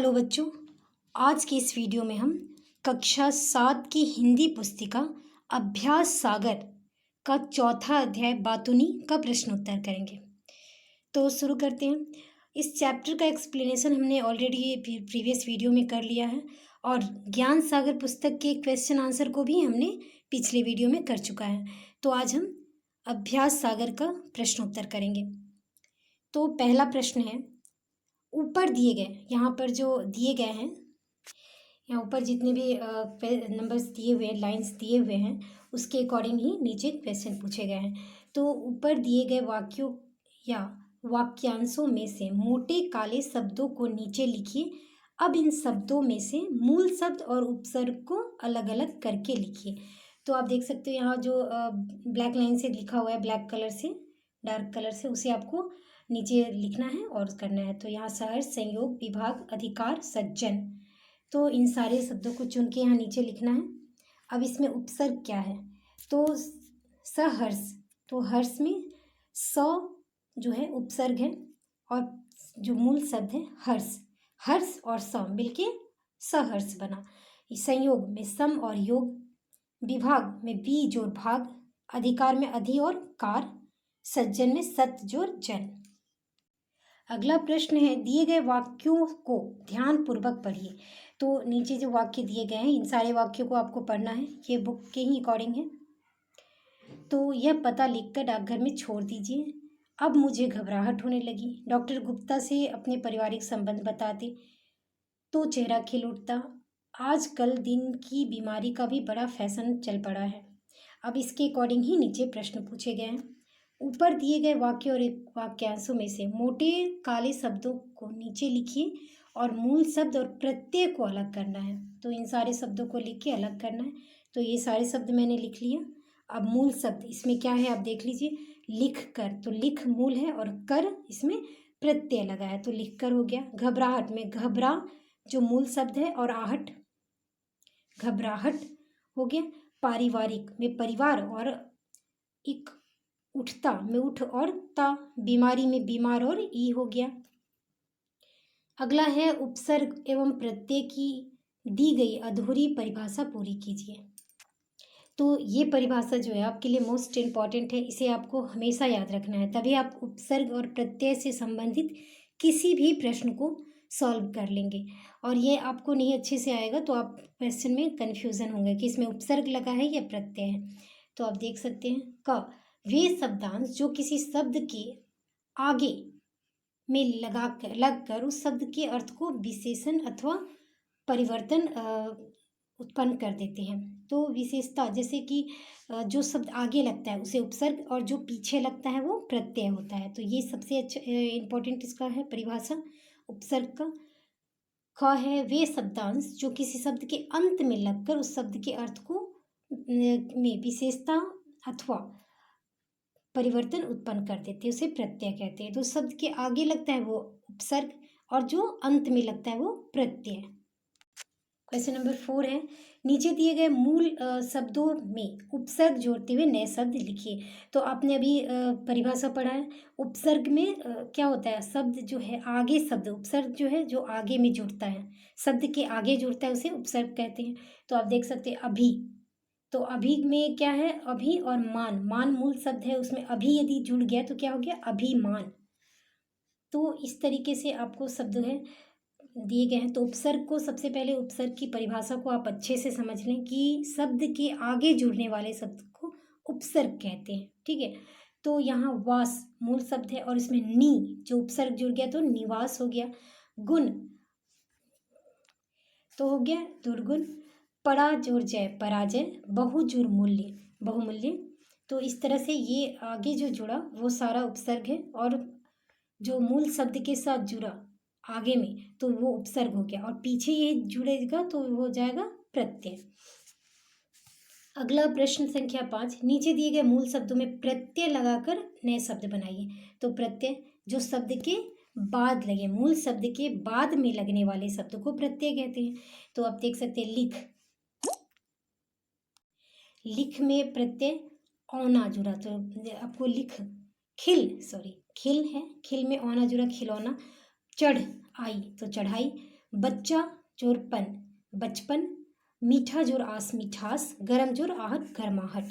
Hello बच्चों, आज की इस वीडियो में हम कक्षा 7 की हिंदी पुस्तिका अभ्यास सागर का चौथा अध्याय बातूनी का प्रश्न उत्तर करेंगे। तो शुरू करते हैं। इस चैप्टर का एक्सप्लेनेशन हमने ऑलरेडी प्रीवियस वीडियो में कर लिया है और ज्ञान सागर पुस्तक के क्वेश्चन आंसर को भी हमने पिछले वीडियो में कर चुका है। तो आज हम अभ्यास सागर का प्रश्न उत्तर करेंगे। तो पहला प्रश्न है, ऊपर दिए गए, यहाँ पर जो दिए गए हैं, यहाँ ऊपर जितने भी नंबर्स दिए हुए हैं, लाइंस दिए हुए हैं, उसके अकॉर्डिंग ही नीचे क्वेश्चन पूछे गए हैं। तो ऊपर दिए गए वाक्यों या वाक्यांशों में से मोटे काले शब्दों को नीचे लिखिए। अब इन शब्दों में से मूल शब्द और उपसर्ग को अलग अलग करके लिखिए। तो आप देख सकते हो यहाँ जो ब्लैक लाइन से लिखा हुआ है, ब्लैक कलर से, डार्क कलर से, उसे आपको नीचे लिखना है और करना है। तो यहाँ सहर्ष, संयोग, विभाग, अधिकार, सज्जन, तो इन सारे शब्दों को चुन के यहाँ नीचे लिखना है। अब इसमें उपसर्ग क्या है, तो सहर्ष, तो हर्ष में स जो है उपसर्ग है और जो मूल शब्द है हर्ष, हर्ष और स मिलके सहर्ष बना। संयोग में सम और योग, विभाग में बीज और भाग, अधिकार में अधि और कार, सज्जन में सत जोर जन। अगला प्रश्न है, दिए गए वाक्यों को ध्यान पूर्वक पढ़िए। तो नीचे जो वाक्य दिए गए हैं, इन सारे वाक्यों को आपको पढ़ना है, ये बुक के ही अकॉर्डिंग है। तो यह पता लिखकर डाकघर में छोड़ दीजिए। अब मुझे घबराहट होने लगी। डॉक्टर गुप्ता से अपने पारिवारिक संबंध बताते तो चेहरा खिल उठता। आजकल दिन की बीमारी का भी बड़ा फैशन चल पड़ा है। अब इसके अकॉर्डिंग ही नीचे प्रश्न पूछे गए हैं। ऊपर दिए गए वाक्य और वाक्यांशों में से मोटे काले शब्दों को नीचे लिखिए और मूल शब्द और प्रत्यय को अलग करना है। तो इन सारे शब्दों को लिख के अलग करना है। तो ये सारे शब्द मैंने लिख लिया। अब मूल शब्द इसमें क्या है आप देख लीजिए। लिख कर, तो लिख मूल है और कर इसमें प्रत्यय लगा है, तो लिख कर हो गया। घबराहट में घबरा जो मूल शब्द है और आहट, घबराहट हो गया। पारिवारिक में परिवार और एक उठता में उठ और ता, बीमारी में बीमार और ई हो गया। अगला है, उपसर्ग एवं प्रत्यय की दी गई अधूरी परिभाषा पूरी कीजिए। तो ये परिभाषा जो है आपके लिए मोस्ट इम्पॉर्टेंट है, इसे आपको हमेशा याद रखना है, तभी आप उपसर्ग और प्रत्यय से संबंधित किसी भी प्रश्न को सॉल्व कर लेंगे। और ये आपको नहीं अच्छे से आएगा तो आप क्वेश्चन में कन्फ्यूज़न होंगे कि इसमें उपसर्ग लगा है या प्रत्यय है। तो आप देख सकते हैं, क वे शब्दांश जो किसी शब्द के आगे में लगकर उस शब्द के अर्थ को विशेषण अथवा परिवर्तन उत्पन्न कर देते हैं। तो विशेषता, जैसे कि जो शब्द आगे लगता है उसे उपसर्ग और जो पीछे लगता है वो प्रत्यय होता है। तो ये सबसे अच्छा इम्पोर्टेंट इसका है परिभाषा उपसर्ग का। ख है, वे शब्दांश जो किसी शब्द के अंत में लगकर उस शब्द के अर्थ को में विशेषता अथवा परिवर्तन उत्पन्न कर देते हैं, उसे प्रत्यय कहते हैं। तो शब्द के आगे लगता है वो उपसर्ग और जो अंत में लगता है वो प्रत्यय। क्वेश्चन नंबर 4 है, नीचे दिए गए मूल शब्दों में उपसर्ग जोड़ते हुए नए शब्द लिखिए। तो आपने अभी परिभाषा पढ़ा है। उपसर्ग में क्या होता है, शब्द जो है आगे, शब्द उपसर्ग जो है जो आगे में जुड़ता है, शब्द के आगे जुड़ता है उसे उपसर्ग कहते हैं। तो आप देख सकते हैं अभी, तो अभी में क्या है, अभी और मान, मान मूल शब्द है, उसमें अभी यदि जुड़ गया तो क्या हो गया, अभिमान। तो इस तरीके से आपको शब्द है दिए गए हैं। तो उपसर्ग को, सबसे पहले उपसर्ग की परिभाषा को आप अच्छे से समझ लें कि शब्द के आगे जुड़ने वाले शब्द को उपसर्ग कहते हैं, ठीक है। तो यहाँ वास मूल शब्द है और इसमें नी जो उपसर्ग जुड़ गया तो निवास हो गया। गुण तो हो गया दुर्गुण। परा जोर जय पराजय, बहु जुर मूल्य बहुमूल्य। तो इस तरह से ये आगे जो जुड़ा वो सारा उपसर्ग है और जो मूल शब्द के साथ जुड़ा आगे में तो वो उपसर्ग हो गया और पीछे ये जुड़ेगा तो वो हो जाएगा प्रत्यय। अगला प्रश्न संख्या 5, नीचे दिए गए मूल शब्दों में प्रत्यय लगाकर नए शब्द बनाइए। तो प्रत्यय जो शब्द के बाद लगे, मूल शब्द के बाद में लगने वाले शब्द को प्रत्यय कहते हैं। तो आप देख सकते हैं लिख, लिख में प्रत्यय औना जुड़ा, तो आपको लिख, खिल है, खिल में औना जुड़ा खिलौना। चढ़ आई तो चढ़ाई, बच्चा जोर पन बचपन, मीठा जोर आस मिठास, गरम जोर आहट गर्माहट।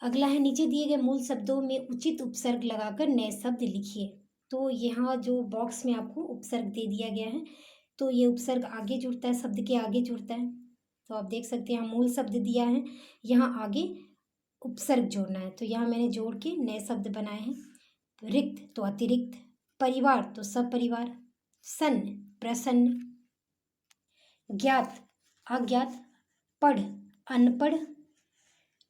अगला है नीचे दिए गए मूल शब्दों में उचित उपसर्ग लगाकर नए शब्द लिखिए। तो यहाँ जो बॉक्स में आपको उपसर्ग दे दिया गया है, तो ये उपसर्ग आगे जुड़ता है, शब्द के आगे जुड़ता है। तो आप देख सकते हैं यहाँ मूल शब्द दिया है, यहाँ आगे उपसर्ग जोड़ना है। तो यहाँ मैंने जोड़ के नए शब्द बनाए हैं। रिक्त तो अतिरिक्त, परिवार तो सब परिवार, सन्न प्रसन्न, ज्ञात अज्ञात, पढ़ अनपढ़।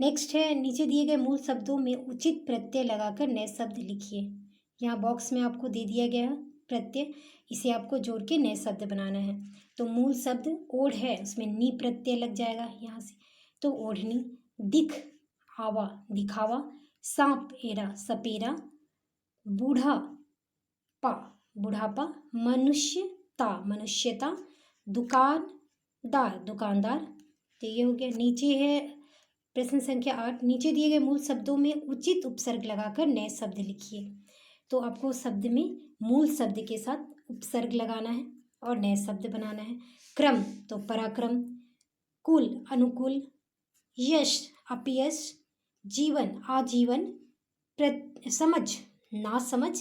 नेक्स्ट है नीचे दिए गए मूल शब्दों में उचित प्रत्यय लगाकर नए शब्द लिखिए। यहाँ बॉक्स में आपको दे दिया गया है प्रत्यय, इसे आपको जोड़ के नए शब्द बनाना है। तो मूल शब्द ओढ़ है, उसमें नी प्रत्यय लग जाएगा यहाँ से, तो ओढ़नी। दिख आवा दिखावा, सांप एरा सपेरा, बूढ़ा पा बुढ़ापा, मनुष्यता मनुष्यता, दुकानदार दुकानदार। तो ये हो गया। नीचे है प्रश्न संख्या 8, नीचे दिए गए मूल शब्दों में उचित उपसर्ग लगाकर नए शब्द लिखिए। तो आपको शब्द में मूल शब्द के साथ उपसर्ग लगाना है और नए शब्द बनाना है। क्रम तो पराक्रम, कुल अनुकूल, यश अपयश, जीवन आजीवन, समझ ना समझ,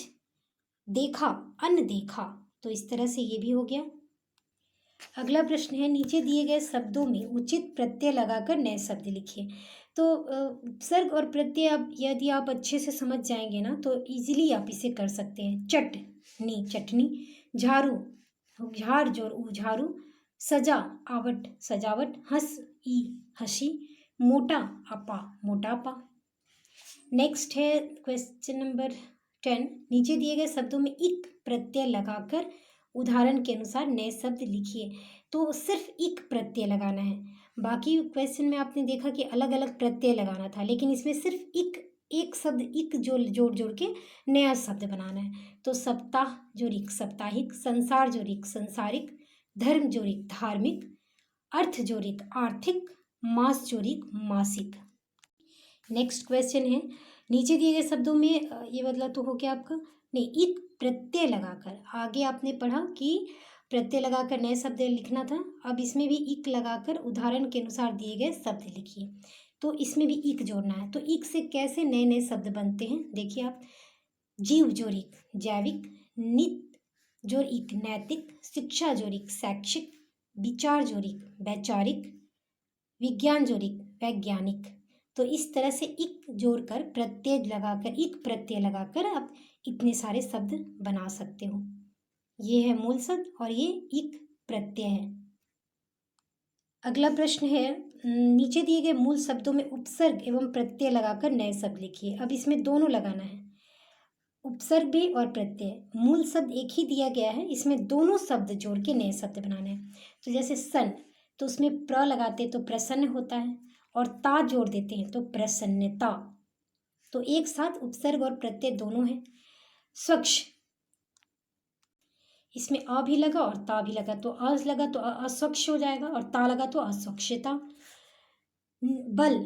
देखा अनदेखा। तो इस तरह से ये भी हो गया। अगला प्रश्न है नीचे दिए गए शब्दों में उचित प्रत्यय लगाकर नए शब्द लिखिए। तो उपसर्ग और प्रत्यय अब यदि आप अच्छे से समझ जाएंगे ना, तो इजीली आप इसे कर सकते हैं। चटनी चटनी, झाड़ू झाड़ जोर झाड़ू, सजा आवट सजावट, हंस ई हंसी, मोटा आपा मोटापा। नेक्स्ट है क्वेश्चन नंबर 10, नीचे दिए गए शब्दों में इक प्रत्यय लगाकर उदाहरण के अनुसार नए शब्द लिखिए। तो सिर्फ इक प्रत्यय लगाना है। बाकी क्वेश्चन में आपने देखा कि अलग अलग प्रत्यय लगाना था, लेकिन इसमें सिर्फ एक शब्द इक जोड़ जोड़ जोड़ के नया शब्द बनाना है। तो सप्ताह जोड़िक साप्ताहिक, संसार जोड़िक संसारिक, धर्म जोड़िक धार्मिक, अर्थ जोड़िक आर्थिक, मास जोड़िक मासिक। नेक्स्ट क्वेश्चन है नीचे दिए गए शब्दों में ये बदला तो हो गया आपका, नहीं इक प्रत्यय लगाकर। आगे आपने पढ़ा कि प्रत्यय लगाकर नए शब्द लिखना था, अब इसमें भी इक लगाकर उदाहरण के अनुसार दिए गए शब्द लिखिए। तो इसमें भी इक जोड़ना है। तो इक से कैसे नए नए शब्द बनते हैं देखिए आप। जीव जोड़िक जैविक, नित जोड़िक नैतिक, शिक्षा जोड़िक शैक्षिक, विचार जोड़िक वैचारिक, विज्ञान जोड़िक वैज्ञानिक। तो इस तरह से इक जोड़कर इक प्रत्यय लगाकर आप इतने सारे शब्द बना सकते हो। ये है मूल शब्द और ये इक प्रत्यय है। अगला प्रश्न है नीचे दिए गए मूल शब्दों में उपसर्ग एवं प्रत्यय लगाकर नए शब्द लिखिए। अब इसमें दोनों लगाना है, उपसर्ग भी और प्रत्यय। मूल शब्द एक ही दिया गया है, इसमें दोनों शब्द जोड़ के नए शब्द बनाने हैं। तो जैसे सन, तो उसमें प्र लगाते तो प्रसन्न होता है, और ता जोड़ देते हैं तो प्रसन्नता। तो एक साथ उपसर्ग और प्रत्यय दोनों हैं। स्वच्छ, इसमें अ भी लगा और ता भी लगा, तो अ लगा तो अस्वच्छ हो जाएगा, और ता लगा तो अस्वच्छता। बल,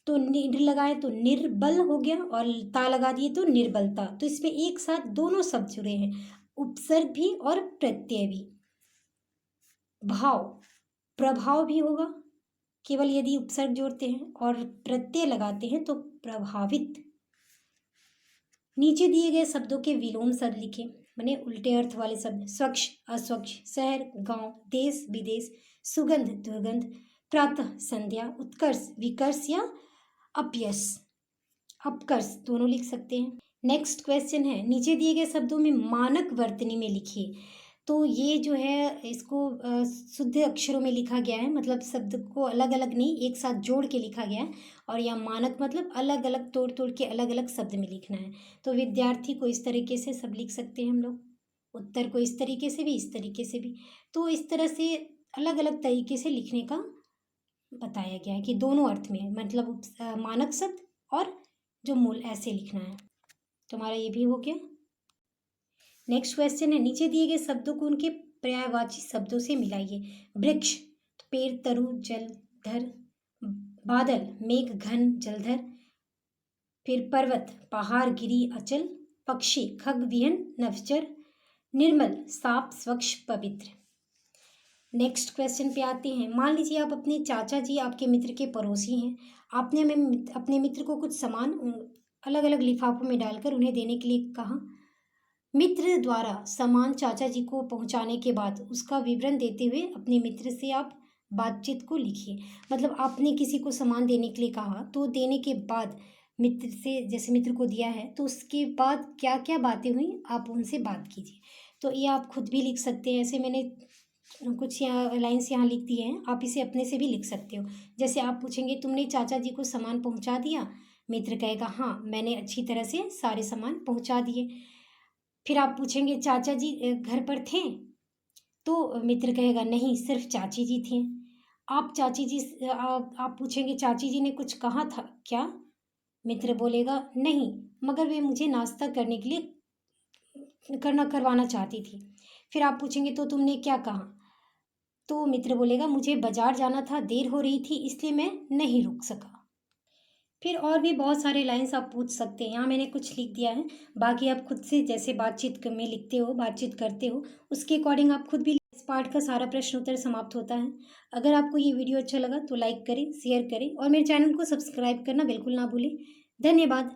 तो निर लगाए तो निर्बल हो गया, और ता लगा दिए तो निर्बलता। तो इसमें एक साथ दोनों शब्द जुड़े हैं, उपसर्ग भी और प्रत्यय भी। भाव, प्रभाव भी होगा केवल यदि उपसर्ग जोड़ते हैं, और प्रत्यय लगाते हैं तो प्रभावित। नीचे दिए गए शब्दों के विलोम शब्द लिखें, माने उल्टे अर्थ वाले शब्द। स्वच्छ अस्वच्छ, शहर गांव, देश विदेश, सुगंध दुर्गंध, प्रातः संध्या, उत्कर्ष विकर्ष या अपयश अपकर्ष दोनों लिख सकते हैं। नेक्स्ट क्वेश्चन है नीचे दिए गए शब्दों में मानक वर्तनी में लिखिए। तो ये जो है इसको शुद्ध अक्षरों में लिखा गया है, मतलब शब्द को अलग अलग नहीं एक साथ जोड़ के लिखा गया है। और यह मानक मतलब अलग अलग तोड़ तोड़ के अलग अलग शब्द में लिखना है। तो विद्यार्थी को इस तरीके से सब लिख सकते हैं हम लोग, उत्तर को इस तरीके से भी, इस तरीके से भी। तो इस तरह से अलग अलग तरीके से लिखने का बताया गया है कि दोनों अर्थ में, मतलब मानक शब्द और जो मूल, ऐसे लिखना है। तो हमारा ये भी हो गया। नेक्स्ट क्वेश्चन है नीचे दिए गए शब्दों को उनके पर्यायवाची शब्दों से मिलाइए। वृक्ष, पेड़ तरु जलधर, बादल मेघ घन जलधर, फिर पर्वत पहाड़ गिरी अचल, पक्षी खग विहन नभचर, निर्मल, साफ, स्वच्छ, पवित्र। नेक्स्ट क्वेश्चन पे आते हैं। मान लीजिए आप अपने चाचा जी आपके मित्र के पड़ोसी हैं। आपने अपने मित्र को कुछ सामान अलग अलग लिफाफों में डालकर उन्हें देने के लिए कहा। मित्र द्वारा सामान चाचा जी को पहुंचाने के बाद उसका विवरण देते हुए अपने मित्र से आप बातचीत को लिखिए। मतलब आपने किसी को सामान देने के लिए कहा, तो देने के बाद मित्र से, जैसे मित्र को दिया है तो उसके बाद क्या क्या बातें हुई आप उनसे बात कीजिए। तो ये आप खुद भी लिख सकते हैं। ऐसे मैंने कुछ यहाँ लाइन्स यहाँ लिख दिए हैं, आप इसे अपने से भी लिख सकते हो। जैसे आप पूछेंगे तुमने चाचा जी को सामान पहुंचा दिया, मित्र कहेगा हाँ मैंने अच्छी तरह से सारे सामान पहुंचा दिए। फिर आप पूछेंगे चाचा जी घर पर थे, तो मित्र कहेगा नहीं सिर्फ चाची जी थी। आप चाची जी आप पूछेंगे चाची जी ने कुछ कहा था क्या, मित्र बोलेगा नहीं मगर वे मुझे नाश्ता करने के लिए करवाना चाहती थी। फिर आप पूछेंगे तो तुमने क्या कहा, तो मित्र बोलेगा मुझे बाजार जाना था, देर हो रही थी इसलिए मैं नहीं रुक सका। फिर और भी बहुत सारे लाइंस आप पूछ सकते हैं। यहाँ मैंने कुछ लिख दिया है, बाकी आप खुद से जैसे बातचीत में लिखते हो, बातचीत करते हो, उसके अकॉर्डिंग आप खुद भी। इस पार्ट का सारा प्रश्न उत्तर समाप्त होता है। अगर आपको ये वीडियो अच्छा लगा तो लाइक करें, शेयर करें और मेरे चैनल को सब्सक्राइब करना बिल्कुल ना भूलें। धन्यवाद।